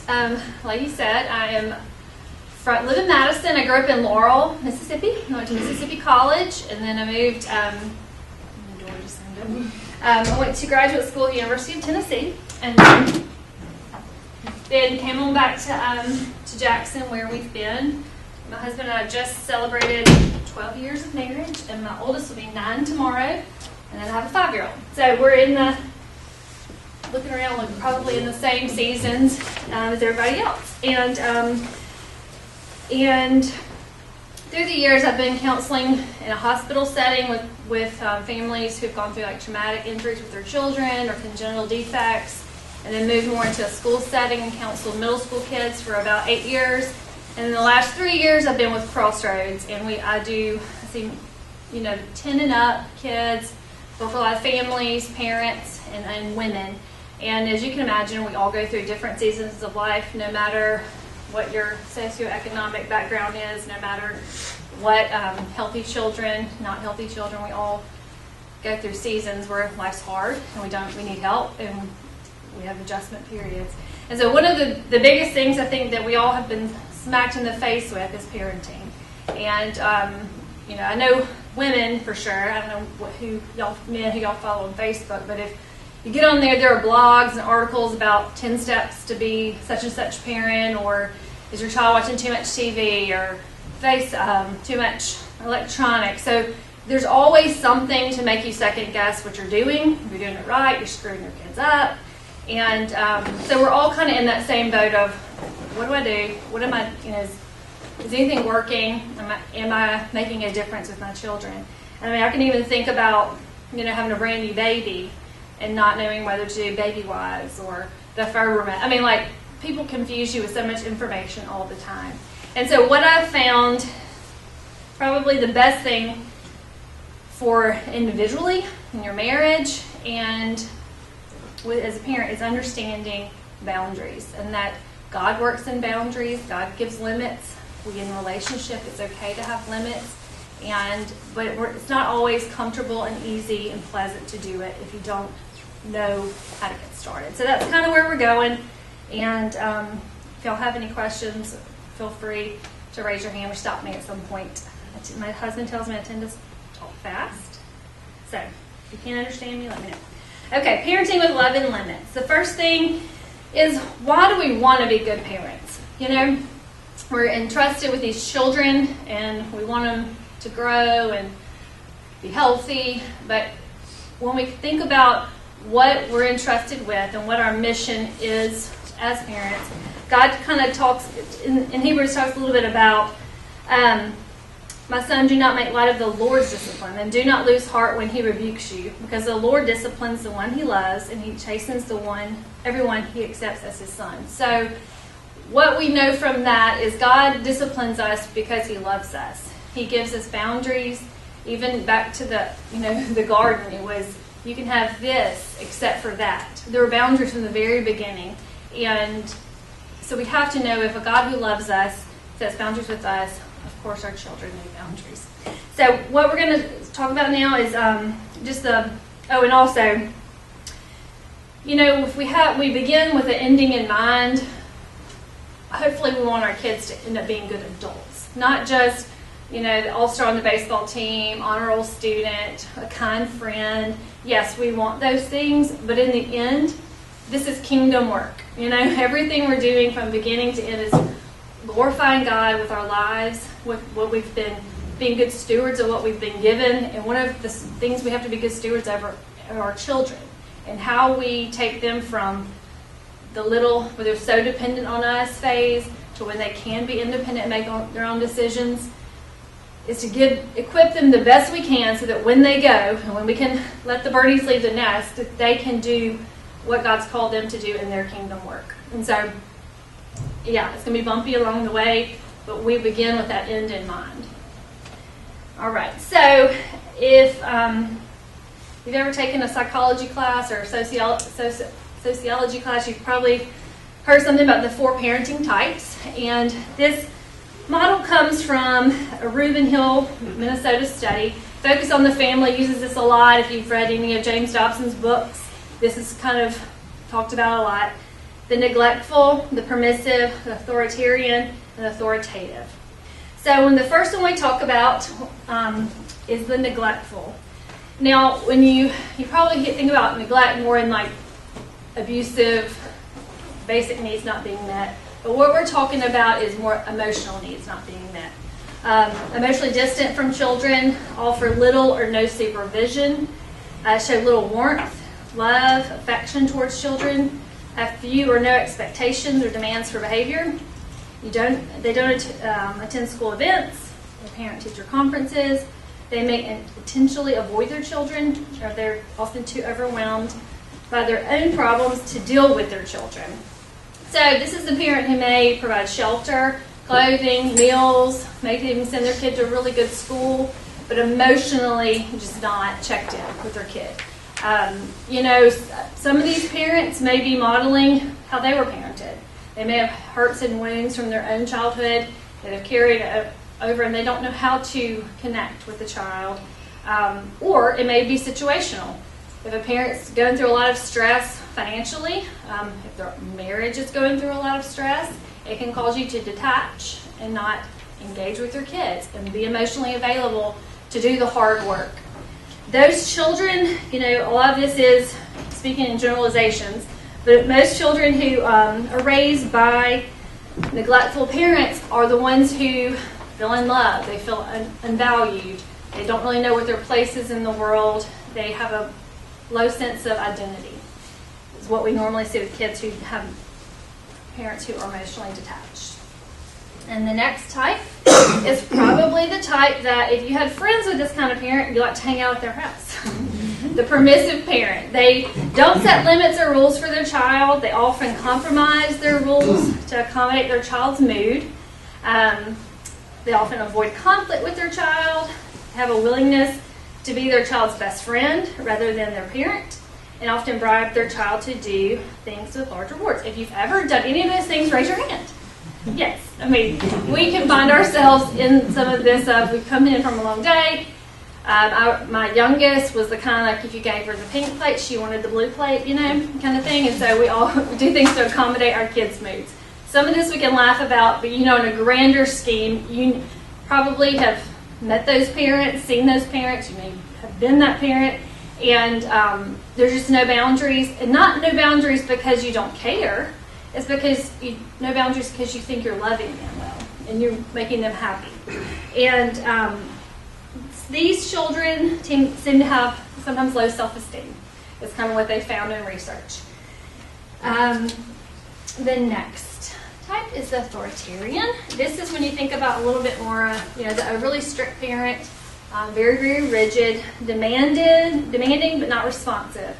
Like you said, live in Madison. I grew up in Laurel, Mississippi. I went to Mississippi College, and then I moved. The door just ended. I went to graduate school at the University of Tennessee, and then came on back to Jackson, where we've been. My husband and I just celebrated 12 years of marriage, and my oldest will be 9 tomorrow, and then I have a 5-year-old. So we're looking around, probably in the same seasons as everybody else. And through the years, I've been counseling in a hospital setting with families who've gone through traumatic injuries with their children or congenital defects, and then moved more into a school setting and counseled middle school kids for about 8 years. And in the last 3 years, I've been with Crossroads, and I see 10 and up kids, work with a lot of families, parents, and women. And as you can imagine, we all go through different seasons of life, no matter what your socioeconomic background is, no matter what healthy children, not healthy children, we all go through seasons where life's hard and we need help, and we have adjustment periods. And so one of the biggest things I think that we all have been smacked in the face with is parenting. And I know women for sure. I don't know men who y'all follow on Facebook, but if you get on there are blogs and articles about 10 steps to be such and such parent, or is your child watching too much TV, or too much electronics. So there's always something to make you second guess what you're doing. If you're doing it right, you're screwing your kids up. And so we're all kind of in that same boat of, what do I do? What am I, is anything working? Am I making a difference with my children? I mean, I can even think about, having a brand new baby and not knowing whether to do baby wipes or the Ferberman. I mean, people confuse you with so much information all the time. And so what I found, probably the best thing for individually in your marriage and as a parent, is understanding boundaries, and that God works in boundaries. God gives limits. We in a relationship, it's okay to have limits, but it's not always comfortable and easy and pleasant to do it if you don't know how to get started. So that's kind of where we're going. And if y'all have any questions, feel free to raise your hand or stop me at some point. My husband tells me I tend to talk fast, so if you can't understand me, let me know. Okay, parenting with love and limits. The first thing is, why do we want to be good parents? We're entrusted with these children, and we want them to grow and be healthy. But when we think about what we're entrusted with and what our mission is as parents, God kind of talks, in Hebrews talks a little bit about, my son, do not make light of the Lord's discipline, and do not lose heart when he rebukes you, because the Lord disciplines the one he loves, and he chastens everyone he accepts as his son. So what we know from that is God disciplines us because he loves us. He gives us boundaries. Even back to the garden, it was, you can have this except for that. There were boundaries from the very beginning. And so we have to know, if a God who loves us sets boundaries with us, of course our children need boundaries. So what we're going to talk about now is and also, if we begin with the ending in mind, hopefully we want our kids to end up being good adults. Not just, the all-star on the baseball team, honor roll student, a kind friend. Yes, we want those things, but in the end, this is kingdom work. Everything we're doing from beginning to end is glorifying God with our lives, with what we've been, being good stewards of what we've been given. And one of the things we have to be good stewards of are our children, and how we take them from the little, where they're so dependent on us phase, to when they can be independent and make their own decisions, is to equip them the best we can, so that when they go, and when we can let the birdies leave the nest, that they can do what God's called them to do in their kingdom work. And so, yeah, it's going to be bumpy along the way, but we begin with that end in mind. All right, so if you've ever taken a psychology class or a sociology class, you've probably heard something about the 4 parenting types. And this model comes from a Reuben Hill, Minnesota study. Focus on the Family uses this a lot. If you've read any of James Dobson's books, this is kind of talked about a lot. the neglectful, the permissive, the authoritarian, and authoritative. So when the first one we talk about is the neglectful. Now, when you probably think about neglect more in like abusive, basic needs not being met. But what we're talking about is more emotional needs not being met. Emotionally distant from children, offer little or no supervision, show little warmth, love, affection towards children, have few or no expectations or demands for behavior. They don't attend school events or parent-teacher conferences. They may intentionally avoid their children, or they're often too overwhelmed by their own problems to deal with their children. So this is the parent who may provide shelter, clothing, meals, maybe even send their kid to a really good school, but emotionally just not checked in with their kid. Some of these parents may be modeling how they were parented. They may have hurts and wounds from their own childhood that have carried over, and they don't know how to connect with the child. Or it may be situational. If a parent's going through a lot of stress financially, if their marriage is going through a lot of stress, it can cause you to detach and not engage with your kids and be emotionally available to do the hard work. Those children, a lot of this is speaking in generalizations, but most children who are raised by neglectful parents are the ones who feel in love. They feel unvalued. They don't really know what their place is in the world. They have a low sense of identity. It's what we normally see with kids who have parents who are emotionally detached. And the next type is probably the type that if you had friends with this kind of parent, you like to hang out at their house. The permissive parent. They don't set limits or rules for their child. They often compromise their rules to accommodate their child's mood. They often avoid conflict with their child, have a willingness to be their child's best friend rather than their parent, and often bribe their child to do things with large rewards. If you've ever done any of those things, raise your hand. Yes. We can find ourselves in some of this. We've come in from a long day. My youngest was the kind of like if you gave her the pink plate, she wanted the blue plate, kind of thing. And so we all do things to accommodate our kids' moods. Some of this we can laugh about, but in a grander scheme, you probably have met those parents, seen those parents, you may have been that parent, and there's just no boundaries. And not no boundaries because you don't care. It's because no boundaries because you think you're loving them well and you're making them happy. And these children seem to have sometimes low self-esteem. It's kind of what they found in research. The next type is the authoritarian. This is when you think about a little bit more, the overly strict parent, very, very rigid, demanding but not responsive.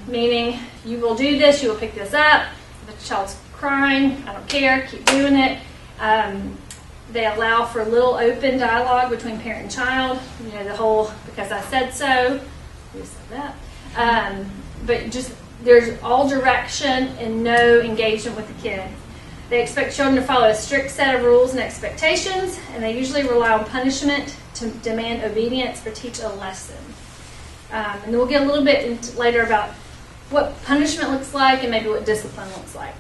Meaning, you will do this, you will pick this up. If the child's crying, I don't care, keep doing it. They allow for little open dialogue between parent and child. The whole, because I said so, who said that? But just, there's all direction and no engagement with the kid. They expect children to follow a strict set of rules and expectations, and they usually rely on punishment to demand obedience or teach a lesson. And then we'll get a little bit later about what punishment looks like and maybe what discipline looks like.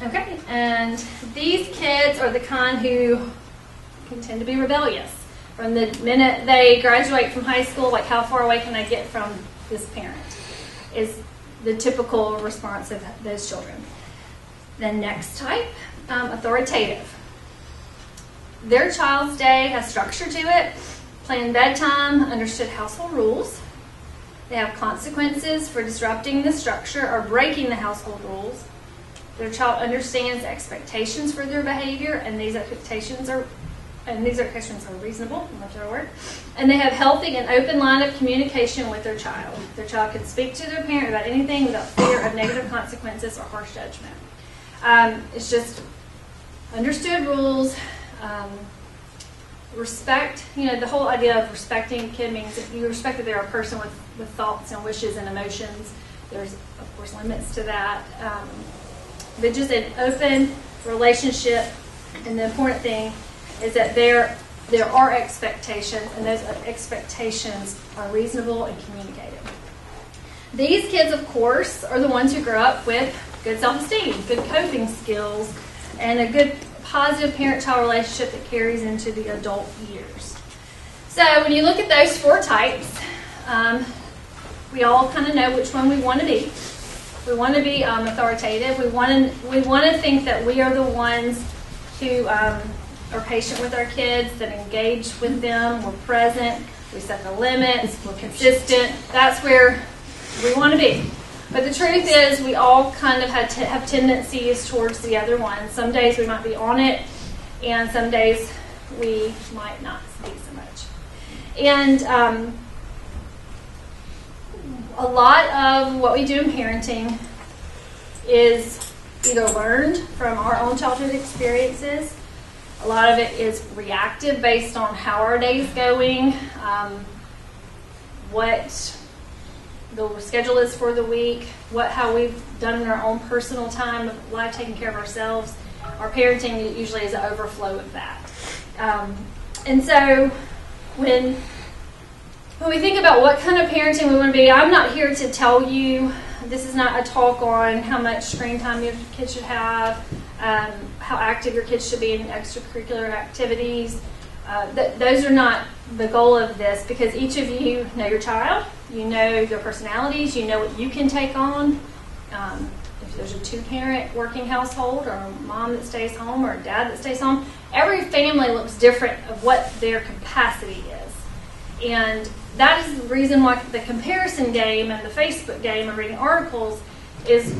Okay, and these kids are the kind who can tend to be rebellious. From the minute they graduate from high school, like how far away can I get from this parent, is the typical response of those children. The next type, authoritative. Their child's day has structure to it, planned bedtime, understood household rules. They have consequences for disrupting the structure or breaking the household rules. Their child understands expectations for their behavior, and these expectations are reasonable, I'm not sure a word. And they have healthy and open line of communication with their child. Their child can speak to their parent about anything without fear of negative consequences or harsh judgment. It's just understood rules, respect. The whole idea of respecting a kid means that you respect that they're a person with thoughts and wishes and emotions. There's, of course, limits to that. But just an open relationship, and the important thing is that there are expectations, and those expectations are reasonable and communicated. These kids, of course, are the ones who grow up with good self-esteem, good coping skills, and a good positive parent-child relationship that carries into the adult years. So when you look at those 4 types, we all kind of know which one we want to be. We want to be authoritative. We want to think that we are the ones who are patient with our kids, that engage with them, we're present, we set the limits, we're consistent. That's where we want to be. But the truth is, we all kind of have tendencies towards the other one. Some days we might be on it, and some days we might not be so much. And a lot of what we do in parenting is either learned from our own childhood experiences. A lot of it is reactive based on how our day's going, what the schedule is for the week, how we've done in our own personal time of life, taking care of ourselves. Our parenting usually is an overflow of that. And so when we think about what kind of parenting we want to be, I'm not here to tell you, this is not a talk on how much screen time your kids should have, how active your kids should be in extracurricular activities. Those are not the goal of this, because each of you know your child, you know their personalities, you know what you can take on. If there's a 2-parent working household, or a mom that stays home, or a dad that stays home, every family looks different of what their capacity is. And that is the reason why the comparison game and the Facebook game of reading articles is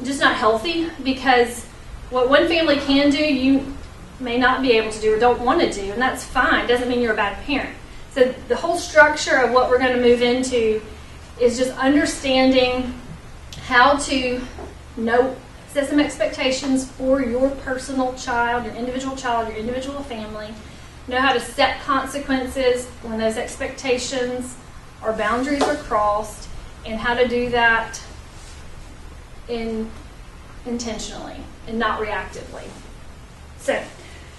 just not healthy, because what one family can do, you may not be able to do or don't want to do, and that's fine. Doesn't mean you're a bad parent. So the whole structure of what we're going to move into is just understanding how to set some expectations for your personal child, your individual family. Know how to set consequences when those expectations or boundaries are crossed, and how to do that intentionally and not reactively. So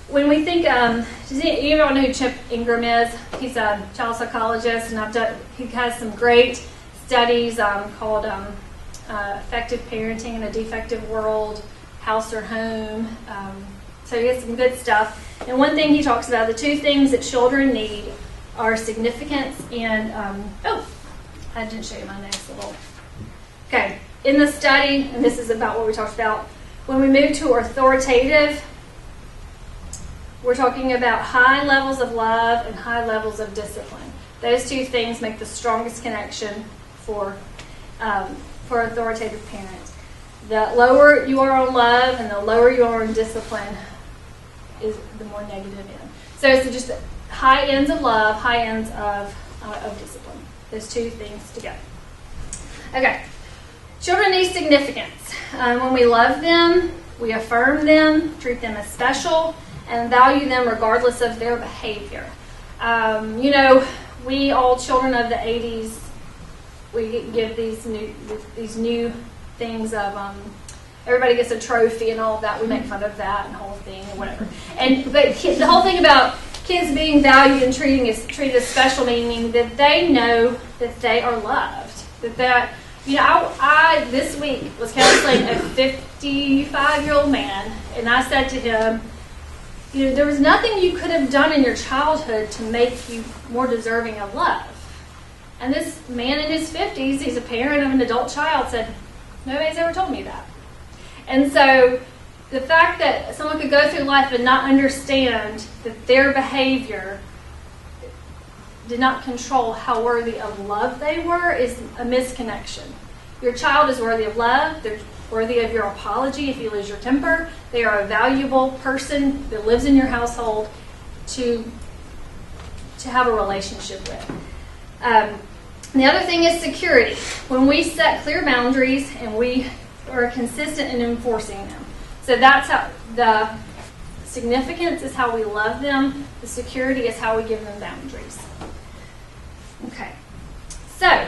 when we think, does anyone know who Chip Ingram is? He's a child psychologist, and he has some great studies called Effective Parenting in a Defective World, House or Home. So he has some good stuff. And one thing he talks about, the 2 things that children need are significance and, I didn't show you my next little. Okay, in the study, and this is about what we talked about, when we move to authoritative, we're talking about high levels of love and high levels of discipline. Those 2 things make the strongest connection for authoritative parents. The lower you are on love and the lower you are on discipline is the more negative end. So it's just high ends of love, high ends of discipline. Those 2 things together. Okay. Children need significance. When we love them, we affirm them, treat them as special, and value them regardless of their behavior. We all children of the 80s, we give these new things of everybody gets a trophy and all of that. We make fun of that and the whole thing and whatever. But the whole thing about kids being valued and treated as special, meaning that they know that they are loved. I this week was counseling a 55-year-old man, and I said to him, there was nothing you could have done in your childhood to make you more deserving of love. And this man in his 50s, he's a parent of an adult child, said, nobody's ever told me that. And so the fact that someone could go through life and not understand that their behavior did not control how worthy of love they were is a misconnection. Your child is worthy of love. They're worthy of your apology if you lose your temper. They are a valuable person that lives in your household to have a relationship with. The other thing is security. When we set clear boundaries and we are consistent in enforcing them. So that's how the significance is how we love them. The security is how we give them boundaries. Okay. So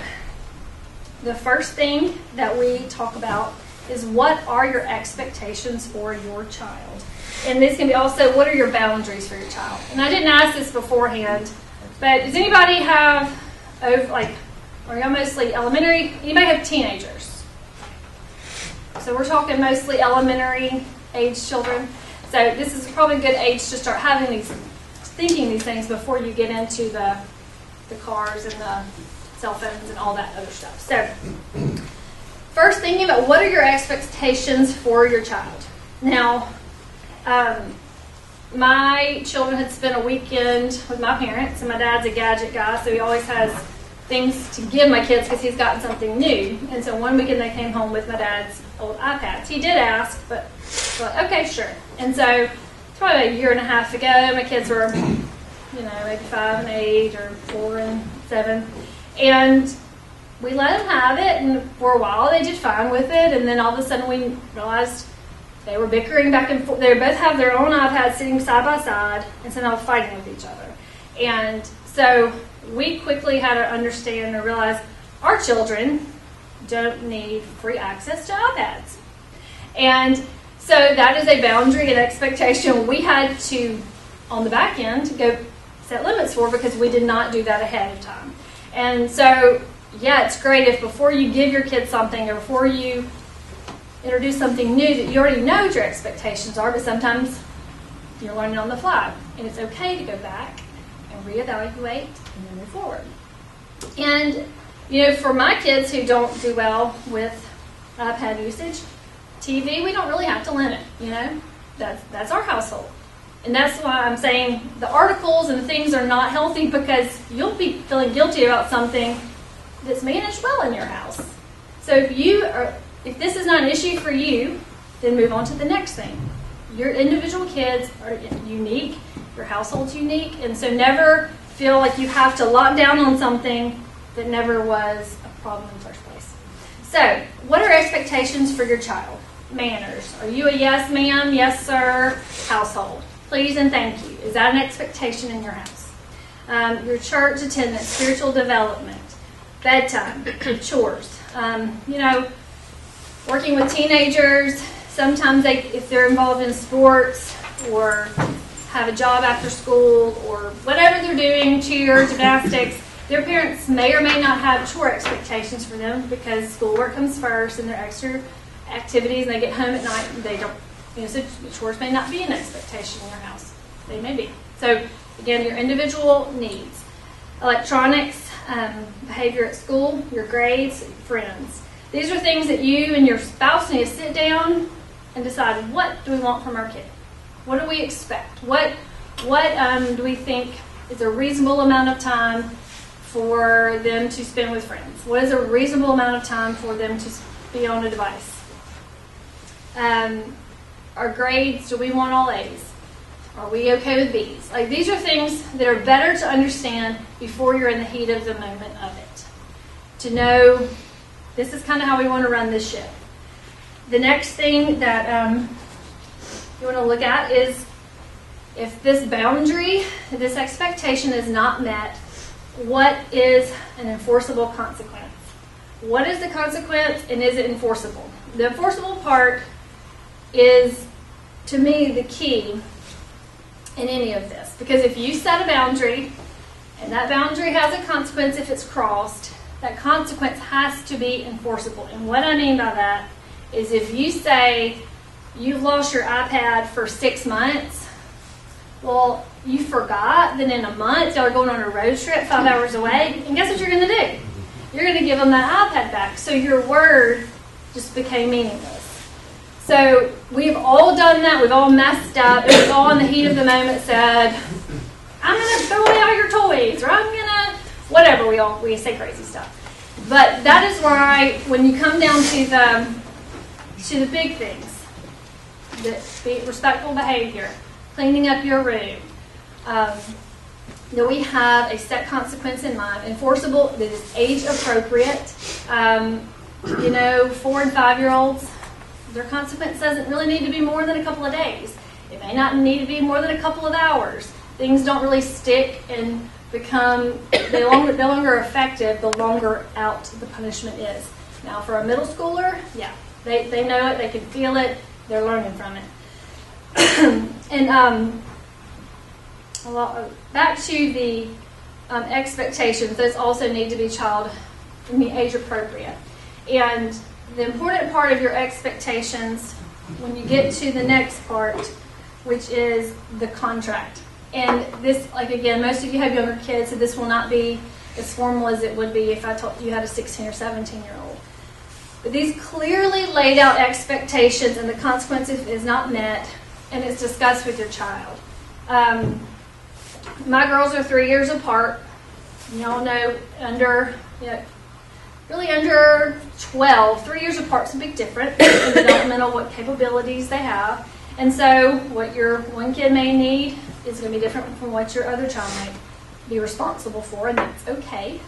the first thing that we talk about is what are your expectations for your child? And this can be also, what are your boundaries for your child? And I didn't ask this beforehand, but does anybody have, are y'all mostly elementary? Anybody have teenagers? So we're talking mostly elementary age children. So this is probably a good age to start thinking these things before you get into the cars and the cell phones and all that other stuff. So first, thinking about what are your expectations for your child. Now, my children had spent a weekend with my parents, and my dad's a gadget guy, so he always has things to give my kids because he's gotten something new. And so one weekend they came home with my dad's old iPads. He did ask, but thought, okay, sure. And so probably a year and a half ago, my kids were, maybe 5 and 8 or 4 and 7. And we let them have it, and for a while they did fine with it, and then all of a sudden we realized they were bickering back and forth. They both have their own iPads sitting side by side, and so now fighting with each other. And so we quickly had to understand and realize our children don't need free access to iPads. And so that is a boundary and expectation we had to, on the back end, go set limits for, because we did not do that ahead of time. And so, yeah, it's great if before you give your kids something or before you introduce something new that you already know what your expectations are, but sometimes you're learning on the fly. And it's okay to go back and reevaluate and then move forward. And, for my kids who don't do well with iPad usage, TV, we don't really have to limit, That's our household. And that's why I'm saying the articles and the things are not healthy, because you'll be feeling guilty about something that's managed well in your house. So if this is not an issue for you, then move on to the next thing. Your individual kids are unique, your household's unique, and so never feel like you have to lock down on something that never was a problem in the first place. So, what are expectations for your child? Manners. Are you a yes ma'am, yes sir household? Please and thank you. Is that an expectation in your house? Your church attendance, spiritual development, bedtime, chores. Working with teenagers, sometimes if they're involved in sports or have a job after school or whatever they're doing, cheer, gymnastics, their parents may or may not have chore expectations for them, because schoolwork comes first and their extra activities, and they get home at night and they don't, so chores may not be an expectation in your house. They may be. So again, your individual needs. Electronics, behavior at school, your grades, friends. These are things that you and your spouse need to sit down and decide, what do we want from our kid? What do we expect? What do we think is a reasonable amount of time for them to spend with friends? What is a reasonable amount of time for them to be on a device? Our grades, do we want all A's? Are we okay with B's? Like, these are things that are better to understand before you're in the heat of the moment of it. To know this is kind of how we want to run this ship. The next thing that you want to look at is, if this boundary, this expectation is not met, what is an enforceable consequence? What is the consequence, and is it enforceable? The enforceable part is, to me, the key in any of this. Because if you set a boundary, and that boundary has a consequence if it's crossed, that consequence has to be enforceable. And what I mean by that is, if you say you've lost your iPad for 6 months, well, you forgot that in a month y'all are going on a road trip 5 hours away, and guess what you're going to do? You're going to give them that iPad back. So your word just became meaningless. So we've all done that. We've all messed up. And we've all in the heat of the moment said, I'm going to throw away all your toys, or I'm going to, whatever, we say crazy stuff. But that is why, when you come down to the big things, the respectful behavior, cleaning up your room, that we have a set consequence in mind, enforceable, that is age appropriate. 4 and 5-year-olds, their consequence doesn't really need to be more than a couple of days. It may not need to be more than a couple of hours. Things don't really stick and become, no longer effective the longer out the punishment is. Now, for a middle schooler, yeah, they know it, they can feel it, they're learning from it. And back to the expectations, those also need to be age appropriate. And the important part of your expectations when you get to the next part, which is the contract. And this, like again, most of you have younger kids, so this will not be as formal as it would be if I told you had a 16 or 17-year-old. But these clearly laid out expectations and the consequence if it is not met, and it's discussed with your child. My girls are 3 years apart. Y'all know really under 12, 3 years apart is a big difference in developmental, what capabilities they have. And so what your one kid may need is going to be different from what your other child might be responsible for, and that's okay.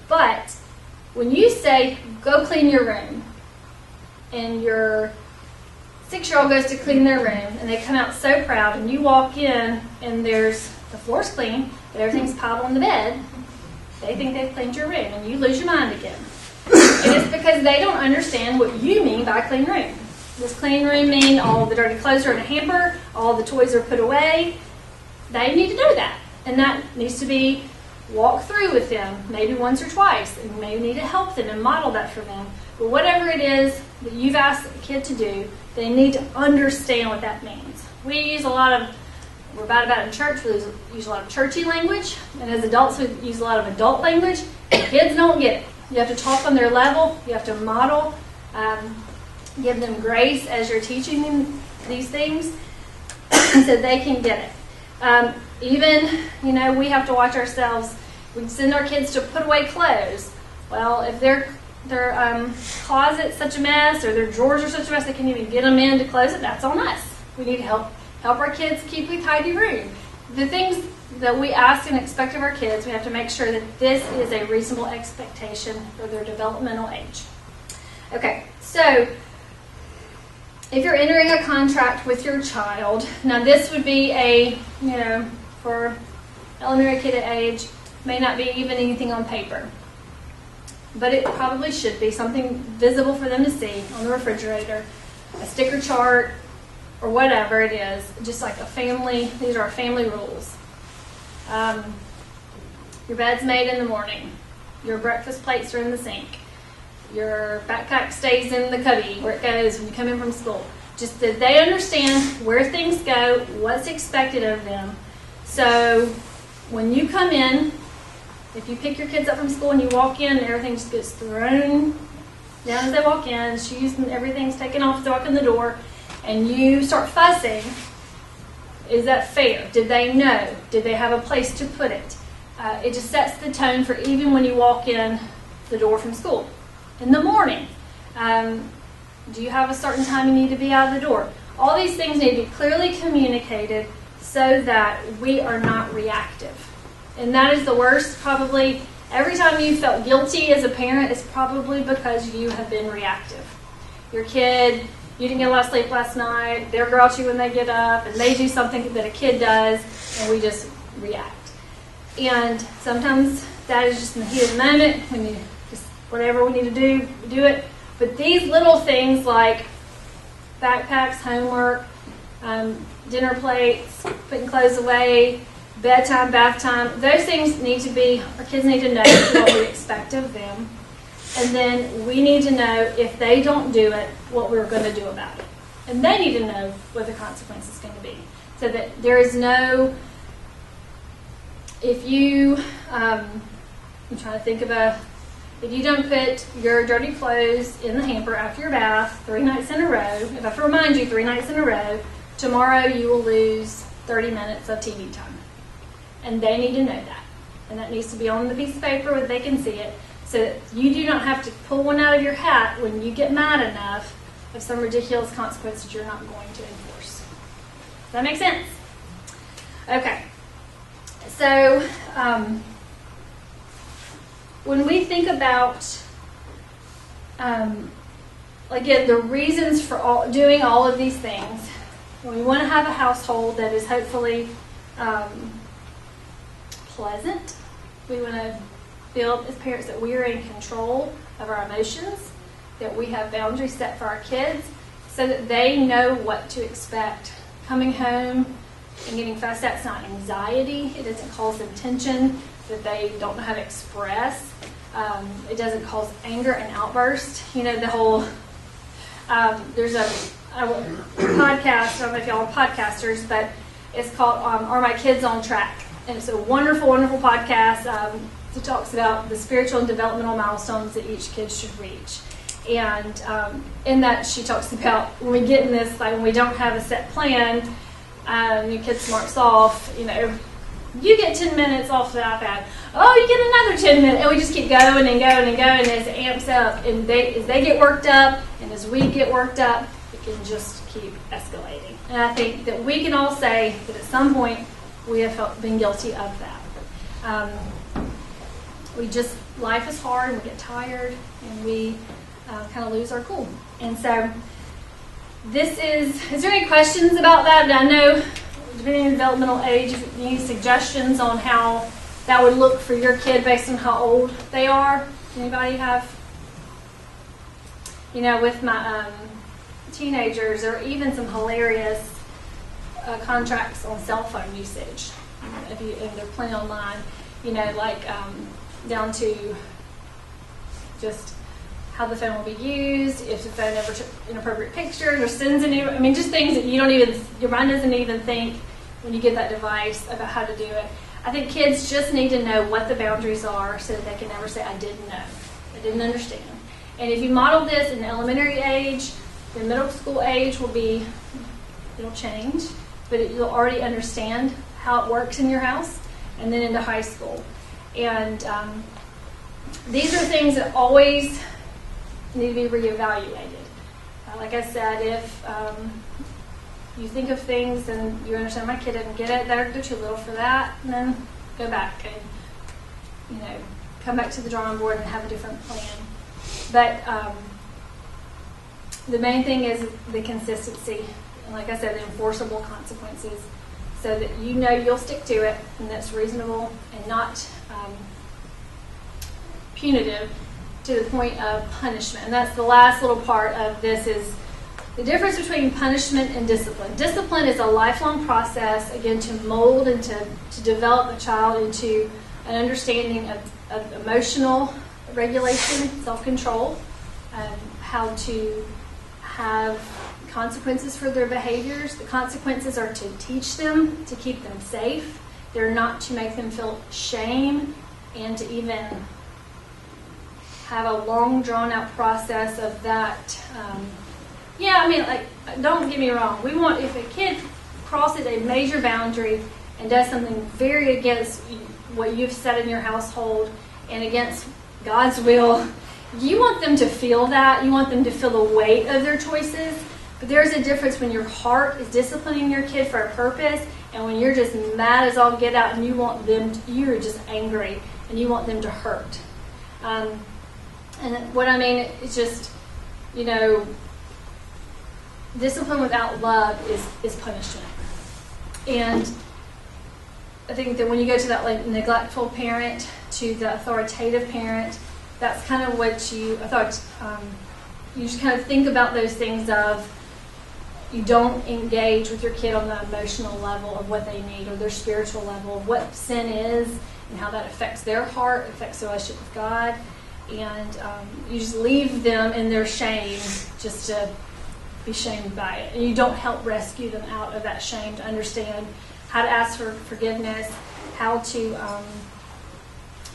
But when you say, go clean your room, and your 6-year-old goes to clean their room, and they come out so proud, and you walk in, and the floor's clean, but everything's piled on the bed, they think they've cleaned your room, and you lose your mind again. And it's because they don't understand what you mean by clean room. Does clean room mean all the dirty clothes are in a hamper, all the toys are put away? They need to know that, and that needs to be walked through with them, maybe once or twice, and maybe need to help them and model that for them. But whatever it is that you've asked a kid to do, they need to understand what that means. We use a lot of, we're bad about it in church, we use a lot of churchy language, and as adults we use a lot of adult language. Kids don't get it. You have to talk on their level, you have to model, give them grace as you're teaching them these things so they can get it. Even, we have to watch ourselves. We send our kids to put away clothes. Well, if their closet's such a mess or their drawers are such a mess they can't even get them in to close it, that's on us. We need to help our kids keep a tidy room. The things that we ask and expect of our kids, we have to make sure that this is a reasonable expectation for their developmental age. Okay, so if you're entering a contract with your child, now this would be for elementary kid at age, may not be even anything on paper. But it probably should be something visible for them to see on the refrigerator, a sticker chart, or whatever it is, just like these are our family rules. Your bed's made in the morning. Your breakfast plates are in the sink. Your backpack stays in the cubby where it goes when you come in from school. Just that they understand where things go, what's expected of them. So when you come in, if you pick your kids up from school and you walk in and everything just gets thrown down as they walk in, shoes and everything's taken off as they walk in the door, and you start fussing, is that fair? Did they know? Did they have a place to put it? It just sets the tone for even when you walk in the door from school. In the morning, do you have a certain time you need to be out of the door? All these things need to be clearly communicated so that we are not reactive. And that is the worst, probably. Every time you felt guilty as a parent, it's probably because you have been reactive. Your kid, you didn't get a lot of sleep last night, they're grouchy when they get up, and they do something that a kid does, and we just react. And sometimes that is just in the heat of the moment, when you just, whatever we need to do, we do it. But these little things like backpacks, homework, dinner plates, putting clothes away, bedtime, bath time, those things need to be, our kids need to know what we expect of them. And then we need to know if they don't do it, what we're going to do about it. And they need to know what the consequence is going to be. So that there is no, if you, I'm trying to think of if you don't put your dirty clothes in the hamper after your bath 3 nights in a row, if I have to remind you 3 nights in a row, tomorrow you will lose 30 minutes of TV time. And they need to know that. And that needs to be on the piece of paper where they can see it, so that you do not have to pull one out of your hat when you get mad enough of some ridiculous consequence that you're not going to enforce. Does that make sense? Okay. So, when we think about, again, the reasons for doing all of these things, we want to have a household that is hopefully pleasant. We want to feel as parents that we are in control of our emotions, that we have boundaries set for our kids so that they know what to expect. Coming home and getting fussed at is not anxiety. It doesn't cause them tension that they don't know how to express. It doesn't cause anger and outburst. You know, the whole, there's a podcast, I don't know if y'all are podcasters, but it's called Are My Kids on Track? And it's a wonderful, wonderful podcast. It talks about the spiritual and developmental milestones that each kid should reach. And in that, she talks about when we get in this, like when we don't have a set plan, your kid smarts off, you know, you get 10 minutes off the iPad. Oh, you get another 10 minutes. And we just keep going and going and going as it amps up. And as they get worked up and as we get worked up, it can just keep escalating. And I think that we can all say that at some point we have been guilty of that. Life is hard and we get tired and we kind of lose our cool. And so is there any questions about that? I know, depending on developmental age, if you need suggestions on how that would look for your kid based on how old they are. Anybody have? You know, with my teenagers, there are even some hilarious contracts on cell phone usage. If they're playing online, you know, like down to just how the phone will be used, if the phone ever took inappropriate pictures or sends just things that your mind doesn't even think when you get that device about how to do it. I think kids just need to know what the boundaries are so that they can never say, I didn't know, I didn't understand. And if you model this in the elementary age, the middle school age it'll change, but you'll already understand how it works in your house, and then into high school. And these are things that always need to be reevaluated. Like I said, if you think of things and you understand my kid didn't get it, they're too little for that, and then go back and come back to the drawing board and have a different plan. But the main thing is the consistency, and like I said, the enforceable consequences, so that you'll stick to it, and that's reasonable and not punitive to the point of punishment. And that's the last little part of this is the difference between punishment and discipline. Discipline is a lifelong process, again, to mold and to develop a child into an understanding of emotional regulation, self-control, how to have consequences for their behaviors. The consequences are to teach them, to keep them safe. They're not to make them feel shame and to even have a long, drawn-out process of that. Don't get me wrong. We want, if a kid crosses a major boundary and does something very against what you've set in your household and against God's will, you want them to feel that. You want them to feel the weight of their choices. But there's a difference when your heart is disciplining your kid for a purpose and when you're just mad as all get out and you're just angry and you want them to hurt. And what I mean is just, discipline without love is punishment. And I think that when you go to that neglectful parent to the authoritative parent, that's kind of what you just kind of think about those things of you don't engage with your kid on the emotional level of what they need or their spiritual level of what sin is and how that affects their heart, affects their relationship with God. And you just leave them in their shame just to be shamed by it. And you don't help rescue them out of that shame to understand how to ask for forgiveness, how to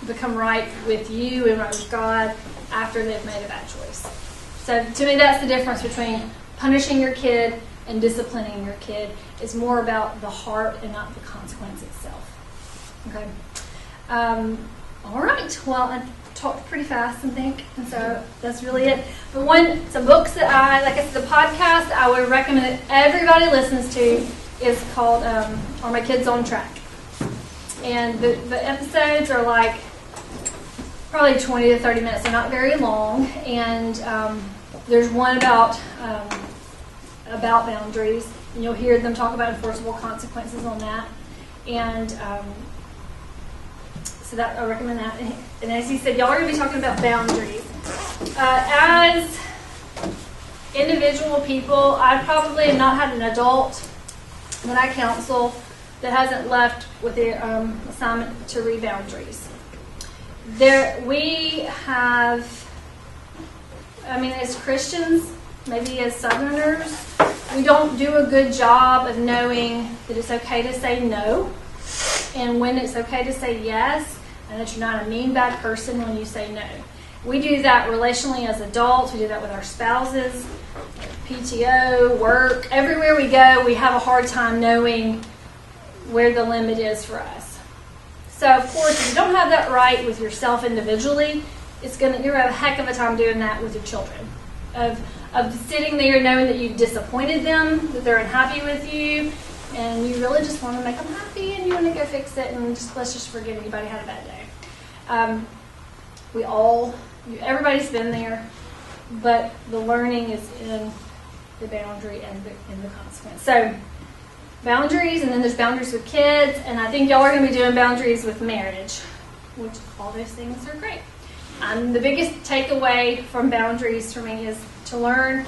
become right with you and right with God after they've made a bad choice. So to me, that's the difference between punishing your kid and disciplining your kid. It's more about the heart and not the consequence itself. Okay. All right. Well, I talked pretty fast, I think, and so that's really it. But some books that like I said, the podcast I would recommend that everybody listens to is called Are My Kids on Track? And the episodes are like probably 20 to 30 minutes. They're not very long. And there's one about boundaries. And you'll hear them talk about enforceable consequences on that. And so that I recommend that. And as he said, y'all are going to be talking about boundaries. As individual people, I probably have not had an adult that I counsel that hasn't left with the assignment to read boundaries. we have, I mean, as Christians, maybe as Southerners, we don't do a good job of knowing that it's okay to say no, and when it's okay to say yes, and that you're not a mean, bad person when you say no. We do that relationally as adults. We do that with our spouses, PTO, work. Everywhere we go, we have a hard time knowing where the limit is for us. So, of course, if you don't have that right with yourself individually, you're going to have a heck of a time doing that with your children. Of sitting there knowing that you've disappointed them, that they're unhappy with you, and you really just want to make them happy, and you want to go fix it, and let's just forget anybody had a bad day. Everybody's been there, but the learning is in the boundary and in the consequence. So, boundaries, and then there's boundaries with kids, and I think y'all are going to be doing boundaries with marriage, which all those things are great. The biggest takeaway from boundaries for me is to learn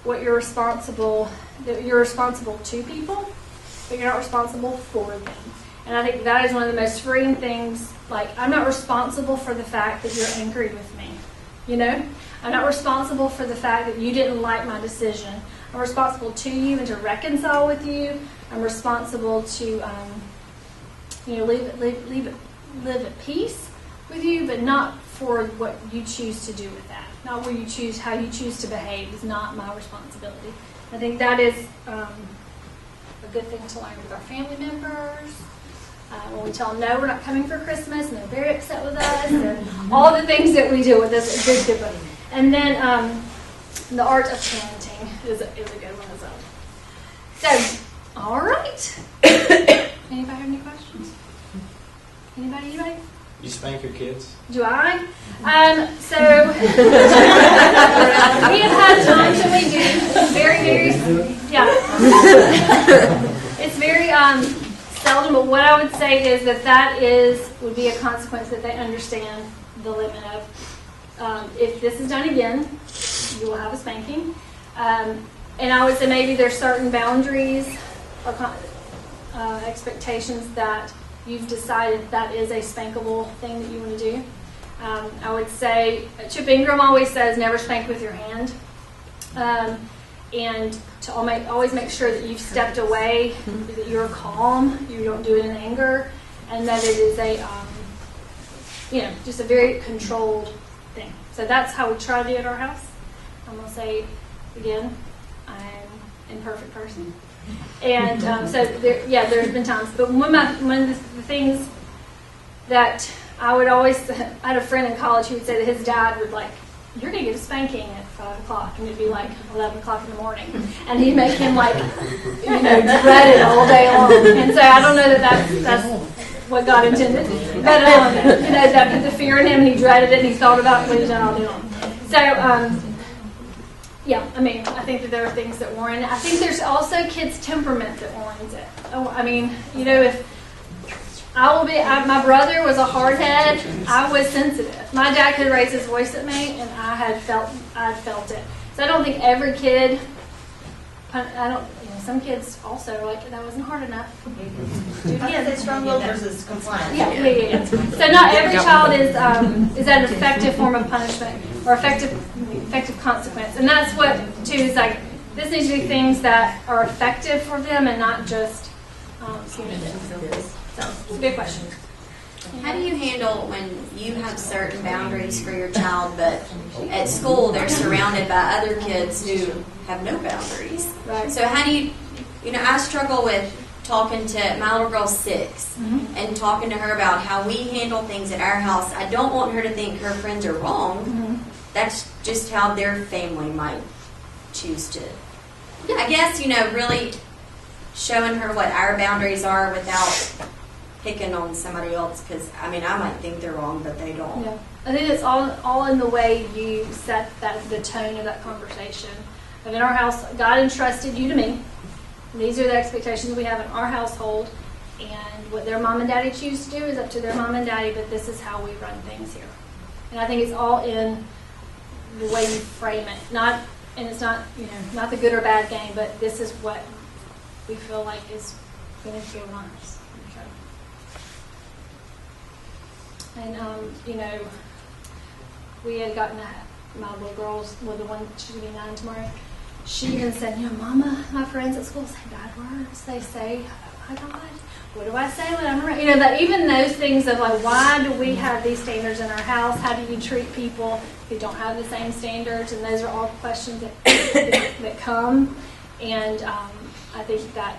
what you're responsible to people, but you're not responsible for them. And I think that is one of the most freeing things. Like, I'm not responsible for the fact that you're angry with me. You know? I'm not responsible for the fact that you didn't like my decision. I'm responsible to you and to reconcile with you. I'm responsible to, live at peace with you, but not for what you choose to do with that. Not how you choose to behave is not my responsibility. I think that is a good thing to learn with our family members. When we tell them no, we're not coming for Christmas, and they're very upset with us, and all the things that we do with this is good. And then the art of parenting is a good one as well. So, all right. Anybody have any questions? Anybody? You spank your kids? Do I? We have had times when we do. It's very seldom, but what I would say is that would be a consequence that they understand the limit of. If this is done again, you will have a spanking. And I would say maybe there's certain boundaries or expectations that you've decided that is a spankable thing that you want to do. I would say, Chip Ingram always says, never spank with your hand. And to always make sure that you've stepped away, that you're calm, you don't do it in anger, and that it is just a very controlled thing. So that's how we try to do it at our house. I'm going to say, again, I'm an imperfect person. And there's been times. But one of the things that I had a friend in college who would say that his dad would you're going to get a spanking at 5 o'clock, and it'd be 11 o'clock in the morning. And he'd make him dread it all day long. And so I don't know that's what God intended. But, that put the fear in him, and he dreaded it, and he thought about what he'd done all day long. So, I think that there are things that warrant it. I think there's also kids' temperament that warrants it. My brother was a hardhead. I was sensitive. My dad could raise his voice at me, and I felt it. So I don't think every kid. Some kids also that wasn't hard enough. It's strong will versus compliance. Yeah. So not every child is an effective form of punishment or effective consequence, and that's what too is this needs to be things that are effective for them and not just punitive. So it's a good question. How do you handle when you have certain boundaries for your child, but at school they're surrounded by other kids who have no boundaries? Right. So how do you I struggle with talking to my little girl's 6 and talking to her about how we handle things at our house. I don't want her to think her friends are wrong. Mm-hmm. That's just how their family might choose to. I guess, really showing her what our boundaries are without picking on somebody else, because I might think they're wrong, but they don't. Yeah, I think it's all in the way you set the tone of that conversation. And in our house, God entrusted you to me. These are the expectations we have in our household, and what their mom and daddy choose to do is up to their mom and daddy. But this is how we run things here, and I think it's all in the way you frame it. It's not not the good or bad game, but this is what we feel like is going to feel nice. And, you know, we had gotten my little girls, well, the one, she's going to be 9 tomorrow. She even said, you know, Mama, my friends at school say bad words. They say, oh my God, what do I say when I'm around? You know, that even those things of like, why do we have these standards in our house? How do you treat people who don't have the same standards? And those are all questions that come. And I think that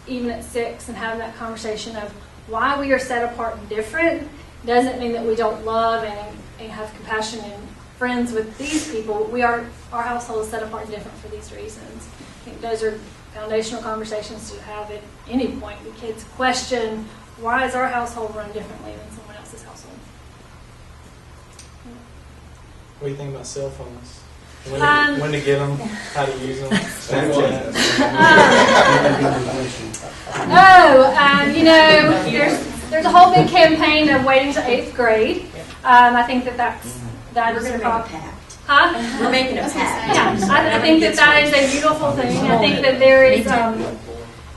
even at 6 and having that conversation of why we are set apart and different doesn't mean that we don't love and have compassion and friends with these people. Our household is set apart and different for these reasons. I think those are foundational conversations to have at any point. The kids question, why is our household run differently than someone else's household? What do you think about cell phones? When to get them, how to use them, Snapchat. You know, there's a whole big campaign of waiting to 8th grade. I think that is We're a going to make a problem. pact. Huh? We're making a pact. Yeah, I think that is a beautiful thing. I think that there is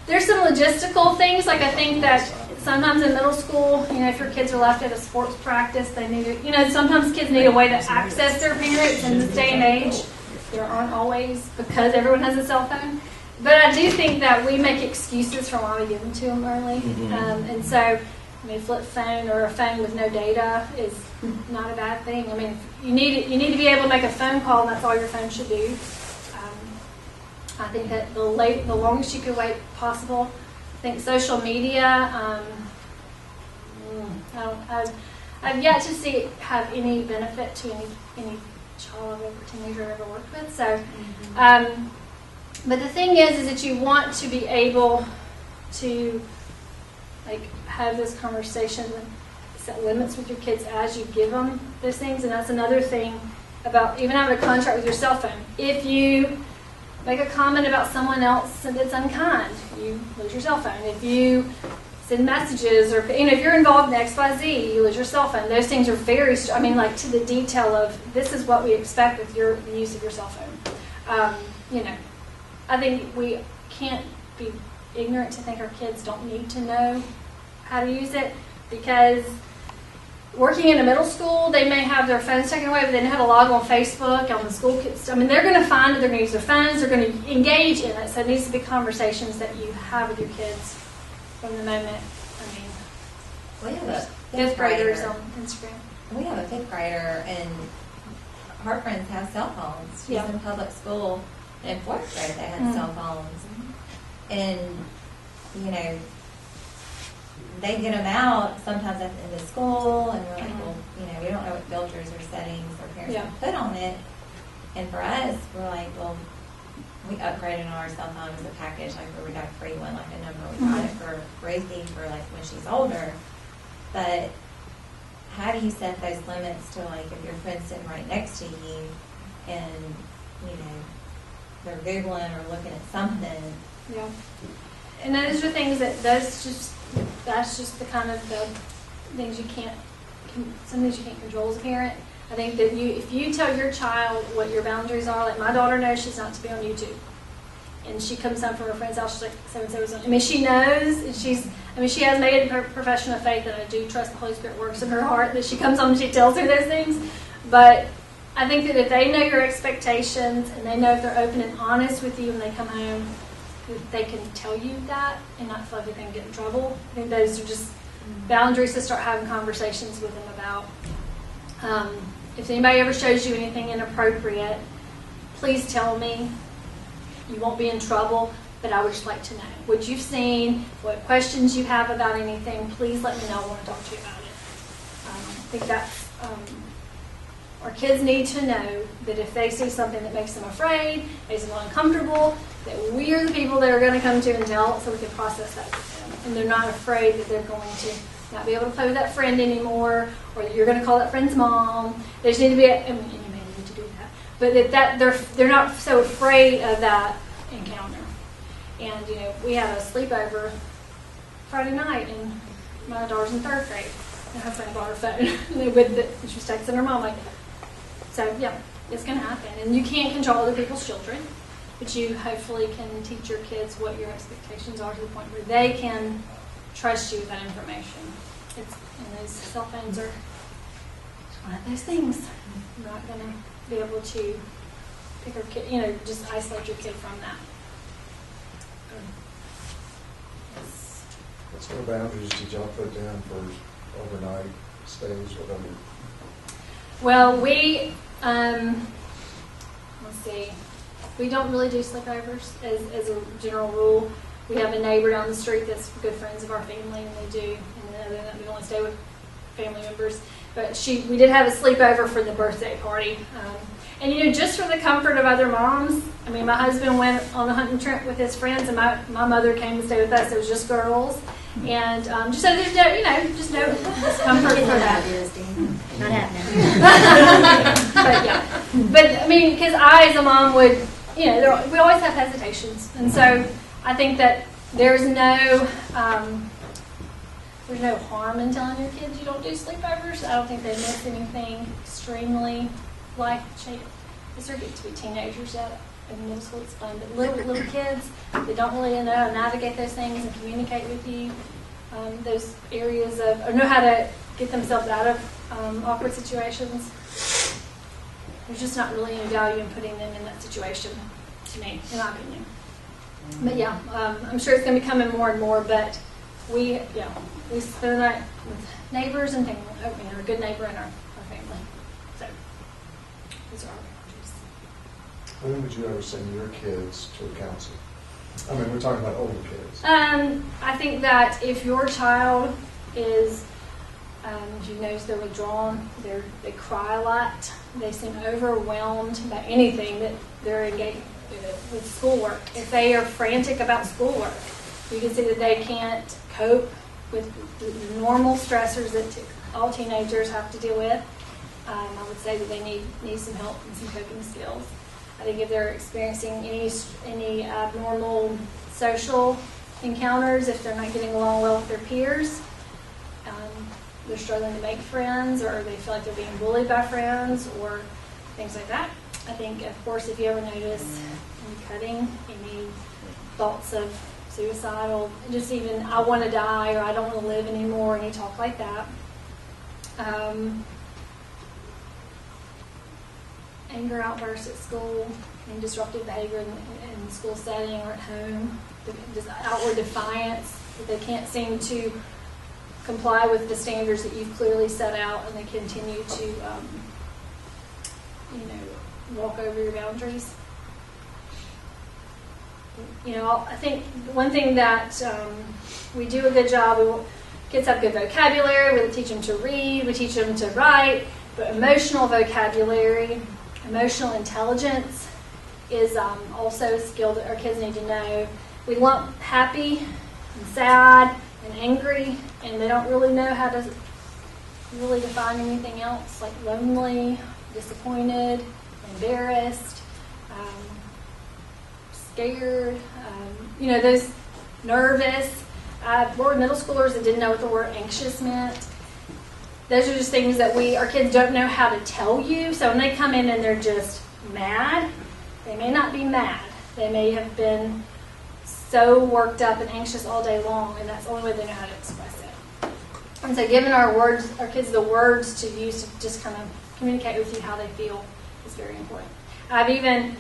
there's some logistical things. Like I think that sometimes in middle school, you know, if your kids are left at a sports practice, they need to, you know, sometimes kids need a way to access their parents in this day and age. There aren't always, because everyone has a cell phone. But I do think that we make excuses for why we give them to them early. And so, I mean, flip phone or a phone with no data is not a bad thing. I mean, you need to be able to make a phone call, and that's all your phone should do. I think that the longest you could wait possible. I think social media. I've yet to see it have any benefit to any child or teenager I've ever worked with. So, but the thing is that you want to be able to like have this conversation and set limits with your kids as you give them those things. And that's another thing about even having a contract with your cell phone. If you make a comment about someone else that's unkind, you lose your cell phone. If you send messages or, you know, if you're involved in XYZ, you lose your cell phone. Those things are very, I mean, like to the detail of this is what we expect with the use of your cell phone. You know, I think we can't be ignorant to think our kids don't need to know how to use it, because working in a middle school, they may have their phones taken away, but they know how to log on Facebook, on the school kids. I mean, they're going to find it, they're going to use their phones, they're going to engage in it. So it needs to be conversations that you have with your kids from the moment, I mean, We have a fifth graders on Instagram. We have a 5th grader, and her friends have cell phones. She's Yeah. in public school. In 4th grade, they had cell phones. And, you know, they get them out sometimes at the end of school, and we're like, well, you know, we don't know what filters or settings or parents Yeah. have put on it. And for us, we're like, well, we upgraded our cell phone as a package, like where we got a free one, like a number. We got it for Ruthie for like when she's older. But how do you set those limits to, like, if your friend's sitting right next to you and, you know, they're Googling or looking at something? Yeah. And those are things that's just the kind of the things you can't, some things you can't control as a parent. I think that if you tell your child what your boundaries are, like my daughter knows she's not to be on YouTube. And she comes home from her friend's house, she's like, so-and-so was on. I mean, she knows, and she has made it her profession of faith, and I do trust the Holy Spirit works in her heart, that she comes home and she tells her those things. But I think that if they know your expectations, and they know if they're open and honest with you when they come home, that they can tell you that and not feel like they're going to get in trouble. I think those are just boundaries to start having conversations with them about. If anybody ever shows you anything inappropriate, please tell me. You won't be in trouble, but I would just like to know what you've seen, what questions you have about anything. Please let me know. I want to talk to you about it. I think that's our kids need to know that if they see something that makes them afraid, makes them uncomfortable, that we are the people that are going to come to and tell, so we can process that with them. And they're not afraid that they're going to not be able to play with that friend anymore, or that you're going to call that friend's mom. They just need to be, and you may need to do that, but that they're not so afraid of that encounter. And, you know, we had a sleepover Friday night, and my daughter's in 3rd grade, and her friend brought her phone, and she was texting her mom, like, so, yeah, it's going to happen. And you can't control other people's children, but you hopefully can teach your kids what your expectations are to the point where they can trust you with that information. those cell phones are one of those things. You're not going to be able to pick your kid, just isolate your kid from that. Yes. What sort of boundaries did y'all put down for overnight stays, whatever? Well, we, let's see, we don't really do sleepovers as a general rule. We have a neighbor down the street that's good friends of our family, and they do, and other than that, we only stay with family members. But we did have a sleepover for the birthday party. And just for the comfort of other moms, I mean, my husband went on a hunting trip with his friends, and my mother came to stay with us. It was just girls. And just so there's no, just no discomfort for that. Not happening. But yeah, but I mean, because I as a mom would, we always have hesitations, and so I think that there's no harm in telling your kids you don't do sleepovers. I don't think they miss anything extremely life-changing. They start getting to be teenagers yet. In middle school, it's fun, but little kids, they don't really know how to navigate those things and communicate with you. Those areas or know how to get themselves out of awkward situations. There's just not really any value in putting them in that situation, to me, in my opinion. But yeah, I'm sure it's going to be coming more and more. But we spend the night with neighbors and family. A good neighbor in our family. So those are our boundaries. When would you ever send your kids to a counselor? I mean, we're talking about older kids. I think that if your child is, if you notice they're withdrawn, they cry a lot, they seem overwhelmed by anything that they're engaged with schoolwork. If they are frantic about schoolwork, you can see that they can't cope with the normal stressors that all teenagers have to deal with. I would say that they need some help and some coping skills. I think if they're experiencing any abnormal social encounters, if they're not getting along well with their peers, they're struggling to make friends, or they feel like they're being bullied by friends, or things like that. I think, of course, if you ever notice any cutting, any thoughts of suicidal, just even I want to die or I don't want to live anymore, any talk like that. Anger outbursts at school, and disruptive behavior in the school setting or at home, just outward defiance, that they can't seem to comply with the standards that you've clearly set out, and they continue to, walk over your boundaries. I think one thing that we do a good job, kids have good vocabulary, we teach them to read, we teach them to write, but emotional vocabulary, emotional intelligence is also a skill that our kids need to know. We lump happy and sad and angry, and they don't really know how to really define anything else, like lonely, disappointed, embarrassed, scared, those nervous. We're middle schoolers that didn't know what the word anxious meant. Those are just things that our kids don't know how to tell you. So when they come in and they're just mad, they may not be mad. They may have been so worked up and anxious all day long, and that's the only way they know how to express it. And so giving our kids the words to use to just kind of communicate with you how they feel is very important. I've even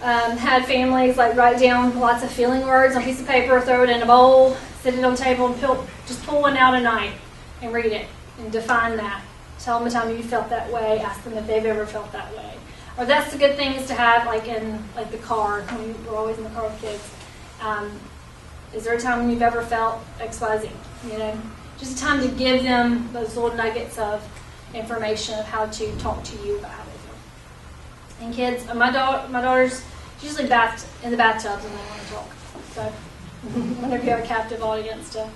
had families write down lots of feeling words on a piece of paper, throw it in a bowl, sit it on the table, and just pull one out a night and read it and define that. Tell them the time you felt that way. Ask them if they've ever felt that way. Or that's the good things to have, in the car. We're always in the car with kids. Is there a time when you've ever felt XYZ? Just a time to give them those little nuggets of information of how to talk to you about how they feel. And kids, my daughter's usually bathed in the bathtub when they want to talk. So whenever you have a captive audience to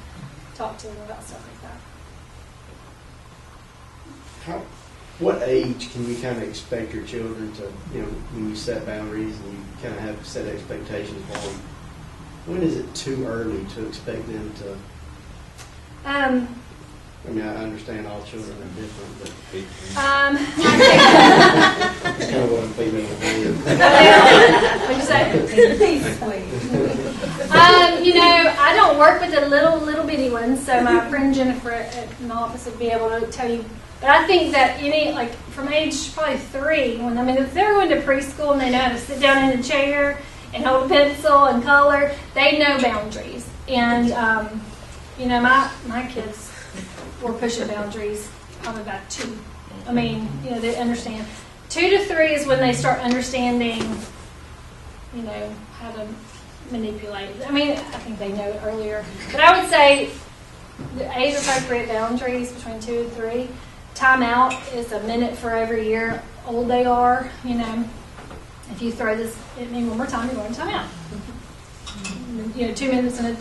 talk to them about stuff like that. What age can you kind of expect your children to, when you set boundaries and you kind of have set expectations for them? When is it too early to expect them to? I understand all children are different, but that's kind of what I'm feeling with What'd you say? I don't don't work with the little bitty ones, so my friend Jennifer in the office would be able to tell you. But I think that like from age probably 3, if they're going to preschool and they know how to sit down in a chair and hold a pencil and color, they know boundaries. And my kids were pushing boundaries probably about 2. They understand. 2 to 3 is when they start understanding, how to manipulate. I think they know it earlier. But I would say the age appropriate boundaries between 2 and 3. Timeout is a minute for every year old they are. If you throw this at me one more time, you're going to timeout. 2 minutes and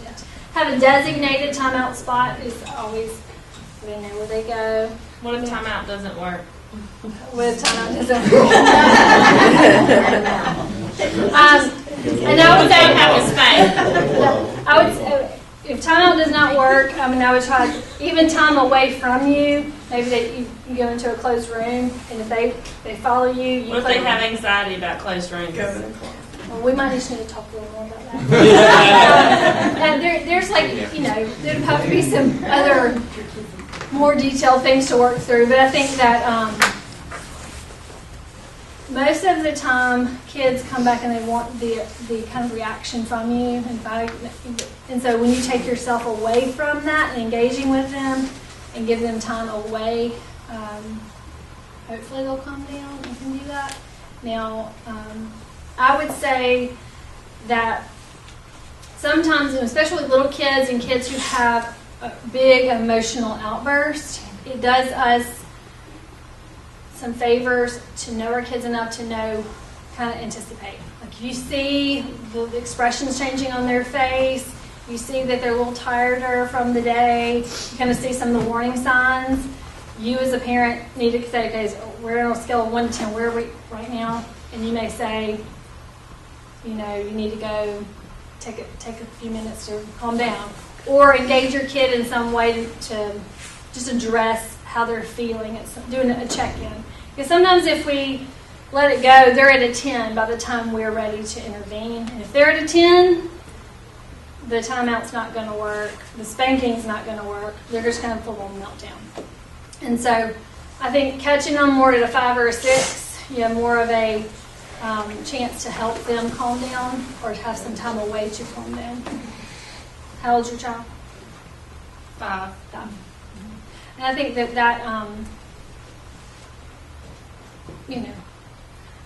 have a designated timeout spot is always so they know where they go. What if timeout doesn't work? What if timeout doesn't work? And I would say that was fake. I would say if timeout does not work, I would try even time away from you. Maybe you go into a closed room, and if they follow you, What if they have anxiety about closed rooms? Well, we might just need to talk a little more about that. And there's there'd have to be some other more detailed things to work through. But I think that most of the time, kids come back and they want the kind of reaction from you. And so when you take yourself away from that and engaging with them and give them time away, hopefully they'll calm down and can do that. Now, I would say that sometimes, especially with little kids and kids who have a big emotional outburst, it does us some favors to know our kids enough to know, kind of anticipate. Like if you see the expressions changing on their face, you see that they're a little tireder from the day, you kind of see some of the warning signs, you as a parent need to say, okay, so we're on a scale of 1 to 10, where are we right now? And you may say, you need to go take a few minutes to calm down. Or engage your kid in some way to just address how they're feeling. It's doing a check-in. Because sometimes if we let it go, they're at a 10 by the time we're ready to intervene. And if they're at a 10, the timeout's not going to work. The spanking's not going to work. They're just kind of full-on meltdown. And so I think catching them more at a 5 or a 6, you have more of a chance to help them calm down or have some time away to calm down. How old's your child? 5. And I think that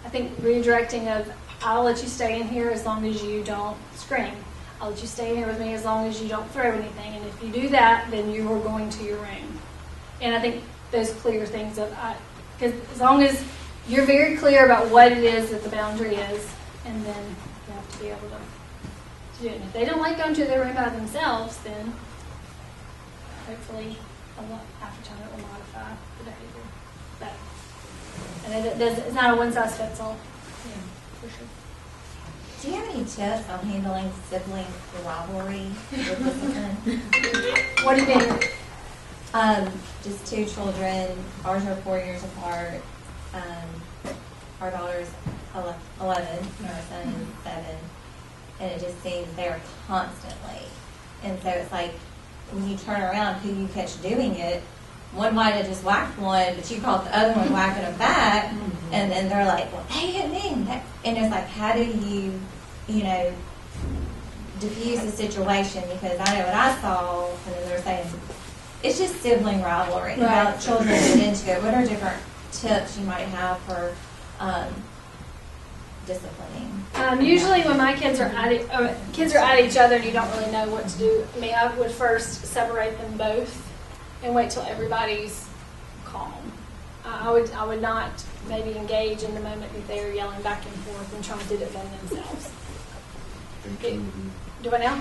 I think redirecting of, I'll let you stay in here as long as you don't scream. I'll let you stay in here with me as long as you don't throw anything. And if you do that, then you are going to your room. And I think those clear things because as long as you're very clear about what it is that the boundary is, and then you have to be able to do it. And if they don't like going to their room by themselves, then hopefully after time it will modify the behavior. But, and it's not a one-size-fits-all. Yeah, for sure. Do you have any tips on handling sibling rivalry with discipline? What do you mean? Just 2 children. Ours are 4 years apart. Our daughter's 11, and our son is 7. And it just seems they're constantly. And so it's like, when you turn around, who you catch doing it, one might have just whacked one, but you caught the other one whacking them back, and then they're like, well, they hit me. And it's like, how do you diffuse the situation? Because I know what I saw, and then they're saying, it's just sibling rivalry. Right. How children get into it. What are different tips you might have for disciplining? Usually when my kids are at each other and you don't really know what to do, I would first separate them both and wait till everybody's calm. I would not maybe engage in the moment that they're yelling back and forth and trying to defend themselves. Do I now?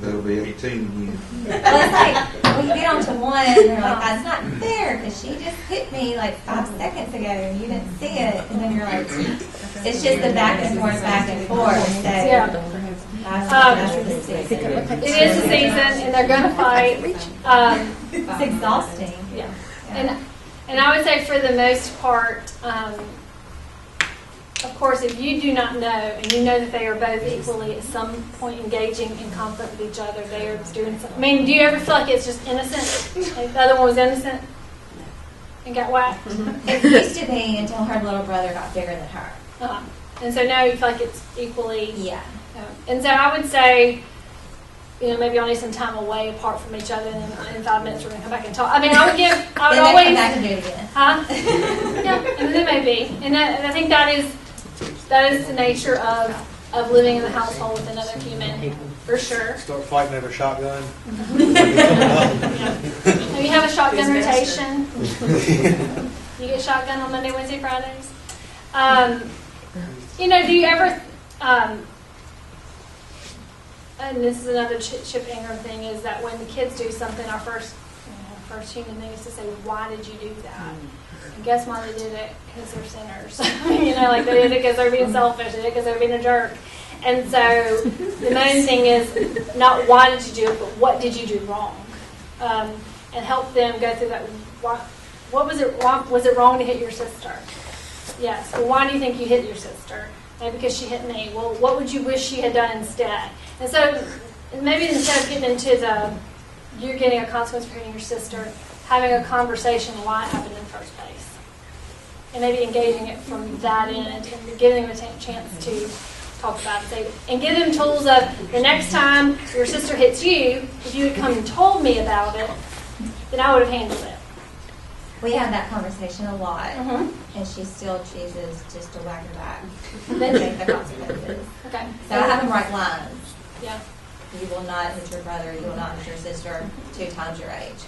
That'll be 18 again. Well, it's like, when you get onto one, and they're like, that's not fair, because she just hit me like 5 seconds ago, and you didn't see it. And then you're like, it's just the back and forth, So, Yeah. that's the season. It is a season, and they're going to fight. It's exhausting. Yeah. And I would say for the most part, of course, if you do not know, and you know that they are both equally at some point engaging in conflict with each other, they are doing something. I mean, do you ever feel like it's just innocent? Like the other one was innocent and got whacked? It used to be until her little brother got bigger than her. Uh-huh. And so now you feel like it's equally. Yeah. And so I would say, maybe y'all need some time away apart from each other, and then in 5 minutes we're going to come back and talk. I mean, I would Then always. they come back and do it again. Huh? Yeah, and it may be. And I think that is the nature of living in the household with another human, for sure. Start fighting over shotgun. Yeah. You have a shotgun rotation. You get shotgun on Monday, Wednesday, Fridays. Do you ever, and this is another Chip Ingram thing, is that when the kids do something, our first human thing is to say, why did you do that? And guess why they did it? Because they're sinners. Like they did it because they're being selfish. They did it because they're being a jerk. And so the main thing is not why did you do it, but what did you do wrong? And help them go through that. What was it wrong? Was it wrong to hit your sister? Yes. Well, why do you think you hit your sister? Maybe because she hit me. Well, what would you wish she had done instead? And so maybe instead of getting into you're getting a consequence for hitting your sister, having a conversation why it happened in the first place. And maybe engaging it from that end and giving them a chance to talk about it. And give them tools of the next time your sister hits you, if you had come and told me about it, then I would have handled it. We have that conversation a lot, Mm-hmm. and she still chooses just to whack her back and take the consequences. Okay. So I have them write lines. Yeah. You will not hit your brother, you will not hit your sister 2 times your age.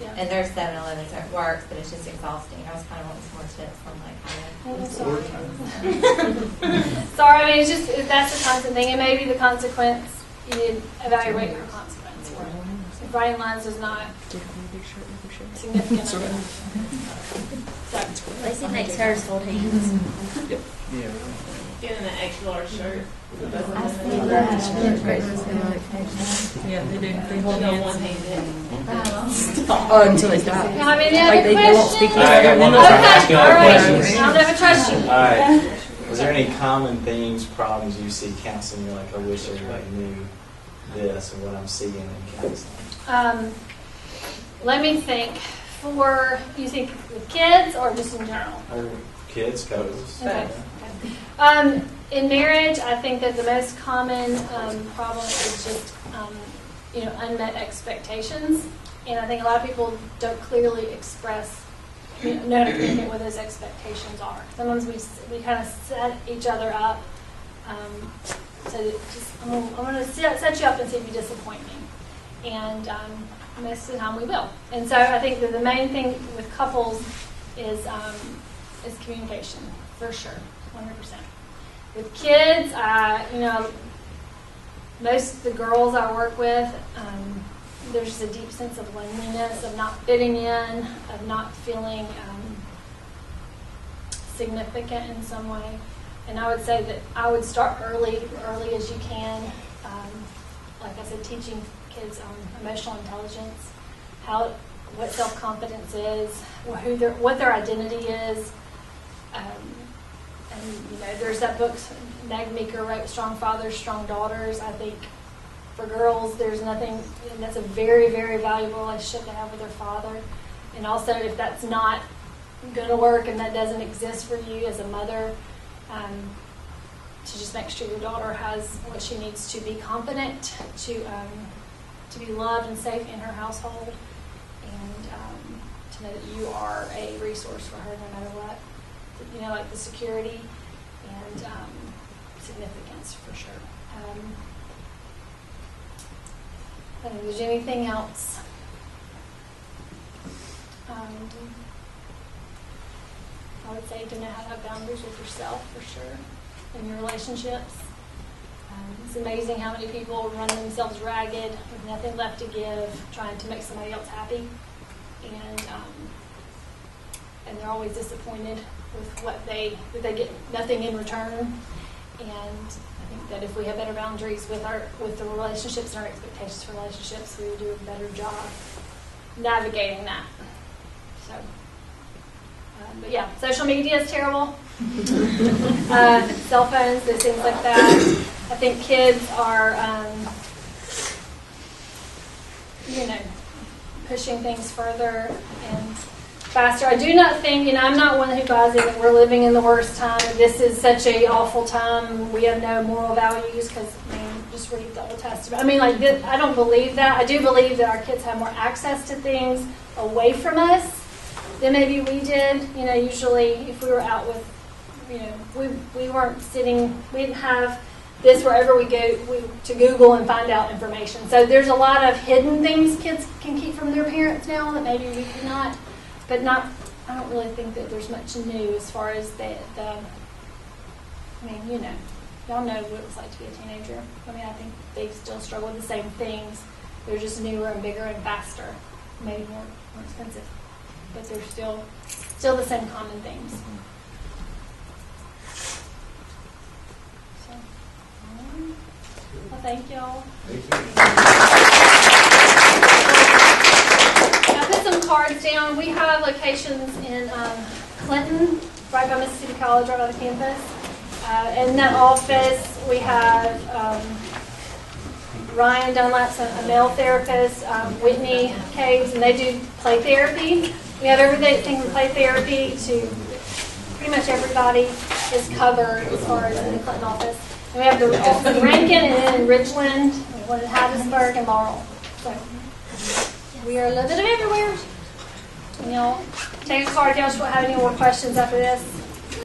Yeah. And there's 7-Eleven, so it works, but it's just exhausting. I was kind of wanting some more tips on Sorry, I mean, that's the constant thing. It may be the consequence. You need to evaluate your consequence for it. If writing lines is not significant enough. Lacey makes hers hold hands. Yeah. Get in an extra large shirt. Yeah, they do. They hold No hands. one-handed. Oh, until they stop. I mean, any Like other they won't speak questions? to each other. and then they'll start Okay, asking all other right. questions. I'll never trust you. All right. Was there any common themes, problems you see counseling? You're like, I wish everybody knew this and what I'm seeing in counseling. Let me think. You think with kids or just in general? Or kids, coaches. Okay. In marriage, I think that the most common problem is just unmet expectations, and I think a lot of people don't clearly express, know how to communicate what those expectations are. Sometimes we kind of set each other up. So I'm going to set you up and see if you disappoint me, and most of the time we will. And so I think that the main thing with couples is communication, for sure, 100%. With kids, most of the girls I work with, there's just a deep sense of loneliness, of not fitting in, of not feeling significant in some way. And I would say that I would start early as you can. Like I said, teaching kids emotional intelligence, what self-confidence is, what their identity is. And there's that book Meg Meeker wrote, Strong Fathers, Strong Daughters. I think for girls, there's nothing, and that's a very, very valuable relationship to have with their father. And also, if that's not going to work and that doesn't exist for you as a mother, to just make sure your daughter has what she needs to be confident, to be loved and safe in her household, and to know that you are a resource for her no matter what. Like the security and significance for sure. I don't know if there's anything else. I would say to know how to have boundaries with yourself for sure in your relationships. It's amazing how many people run themselves ragged with nothing left to give, trying to make somebody else happy, and they're always disappointed with that they get nothing in return. And I think that if we have better boundaries with the relationships and our expectations for relationships, we will do a better job navigating that. So But yeah, social media is terrible. Cell phones, those things like that. I think kids are, pushing things further and faster. I do not think, I'm not one who buys it that we're living in the worst time. This is such a awful time. We have no moral values because, just read the Old Testament. I don't believe that. I do believe that our kids have more access to things away from us than maybe we did. Usually if we were out with, we weren't sitting, we didn't have this wherever we go to Google and find out information. So there's a lot of hidden things kids can keep from their parents now that maybe we could not. But I don't really think that there's much new as far as y'all know what it's like to be a teenager. I think they still struggle with the same things. They're just newer and bigger and faster, maybe more expensive. But they're still the same common things. So, well, thank y'all. I put some cards down. We have locations in Clinton, right by Mississippi College, right by the campus. In that office, we have Ryan Dunlap's a male therapist, Whitney Caves, and they do play therapy. We have everything from play therapy to pretty much everybody is covered as far as in the Clinton office. And we have the office in Rankin and then in Ridgeland, one in Hattiesburg and Laurel. So we are a little bit of everywhere. And y'all take a card if y'all have any more questions after this.